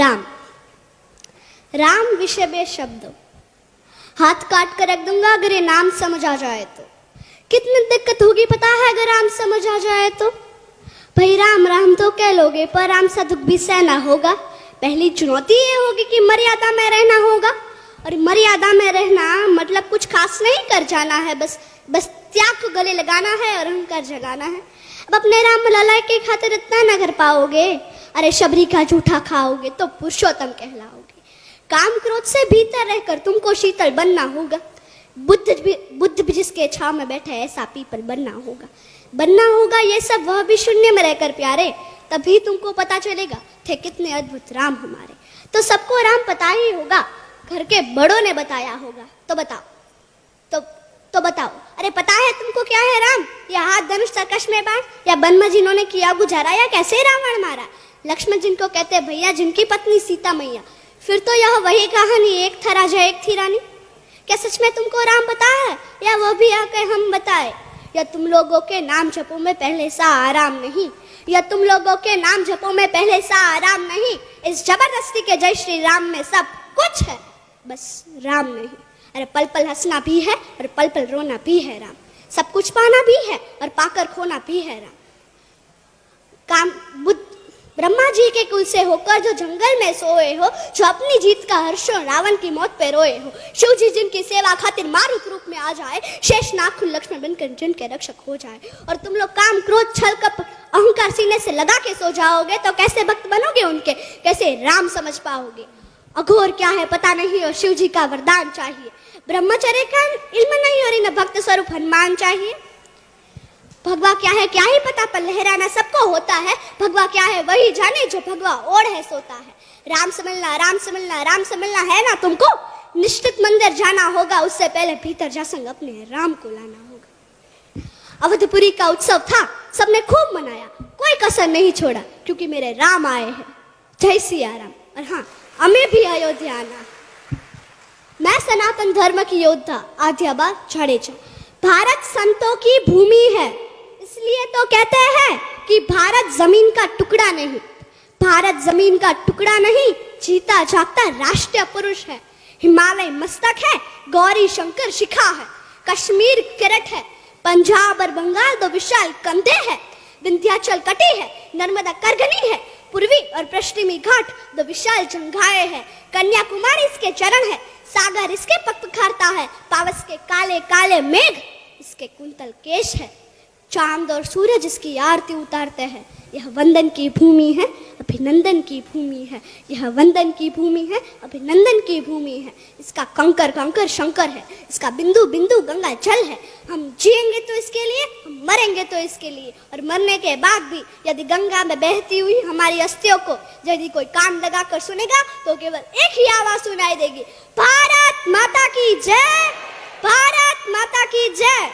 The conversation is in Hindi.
राम। राम विषय में शब्द हाथ काट कर रख दूंगा अगर ये नाम समझ आ जाए तो। कितनी दिक्कत होगी पता है अगर राम समझ आ जाए तो। भाई राम राम तो कह लोगे पर राम सा दुख भी सहना होगा। पहली चुनौती ये होगी कि मर्यादा में रहना होगा। और मर्यादा में रहना मतलब कुछ खास नहीं कर जाना है, बस त्याग को गले लगाना है और अहंकार जगाना है। अब अपने राम लला के खातिर इतना न कर पाओगे, अरे शबरी का जूठा खाओगे तो पुरुषोत्तम कहलाओगे। काम क्रोध से भीतर रहकर तुमको शीतल बनना होगा। बुद्ध भी जिसके छाव में बैठे ऐसा पीपल बनना होगा। ये सब वह भी शून्य में रहकर प्यारे, तभी तुमको पता चलेगा थे कितने अद्भुत राम हमारे। तो सबको राम पता ही होगा, घर के बड़ों ने बताया होगा। तो बताओ अरे पता है तुमको क्या है राम? या हाथ धनुष सरकश में बाण, या वन में जिन्होंने किया गुजारा, या कैसे रावण मारा? लक्ष्मण जिनको कहते भैया, जिनकी पत्नी सीता मैया। फिर तो यह वही कहानी, एक था राजा एक थी रानी। क्या सच में तुमको राम पता है, या वो भी आके हम बताए? या तुम लोगों के नाम जपो में पहले सा आराम नहीं, या तुम लोगों के नाम जपो में पहले सा आराम नहीं। इस जबरदस्ती के जय श्री राम में सब कुछ है, बस राम नहीं। अरे पल पल हंसना भी है और पल पल रोना भी है राम। सब कुछ पाना भी है और पाकर खोना भी है राम। ब्रह्मा जी के कुल से होकर जो जंगल में सोए हो, जो अपनी जीत का हर्षो रावण की मौत पे रोए हो, शिव जी जिनकी सेवा खातिर मारुत रूप में आ जाए, शेष नाग लक्ष्मण बनकर जिनके रक्षक हो जाए, और तुम लोग काम क्रोध छल कपट अहंकार सीने से लगा के सो जाओगे, तो कैसे भक्त बनोगे उनके, कैसे राम समझ पाओगे? अघोर क्या है पता नहीं और शिव जी का वरदान चाहिए। ब्रह्मचर्य का इल्म नहीं और इन भक्त स्वरूप हनुमान चाहिए। भगवा क्या है क्या ही पता, पर लहराना सबको होता है। भगवा क्या है वही जाने जो भगवा ओढ़ है सोता है। राम से मिलना है ना तुमको? निश्चित मंदिर जाना होगा, उससे पहले भीतर जा संग अपने राम को लाना होगा। अवधपुरी का उत्सव था, सबने खूब मनाया, कोई कसर नहीं छोड़ा, क्योंकि मेरे राम आए हैं। जय सिया राम। और हाँ, हमें भी अयोध्या आना। मैं सनातन धर्म की योद्धा आद्याबा जाडेजा। भारत संतों की भूमि है, इसलिए तो कहते हैं कि भारत जमीन का टुकड़ा नहीं। भारत जमीन का टुकड़ा नहीं, जीता जागता राष्ट्रीय पुरुष है। हिमालय मस्तक है, गौरी शंकर शिखा है, कश्मीर किरट है, पंजाब और बंगाल दो विशाल कंधे हैं, विंध्याचल कटी है, नर्मदा करगनी है, पूर्वी और पश्चिमी घाट दो विशाल जंघाएं हैं, कन्याकुमारी इसके चरण है, सागर इसके पग पखारता है, पावस के काले काले मेघ इसके कुंतल केश है, चांद और सूरज इसकी आरती उतारते हैं। यह वंदन की भूमि है, अभिनंदन की भूमि है। यह वंदन की भूमि है, अभिनंदन की भूमि है। इसका कंकर कंकर शंकर है, इसका बिंदु बिंदु गंगा जल है। हम जिएंगे तो इसके लिए, हम मरेंगे तो इसके लिए, और मरने के बाद भी यदि गंगा में बहती हुई हमारी अस्थियों को यदि कोई कान लगाकर सुनेगा तो केवल एक ही आवाज सुनाई देगी, भारत माता की जय, भारत माता की जय।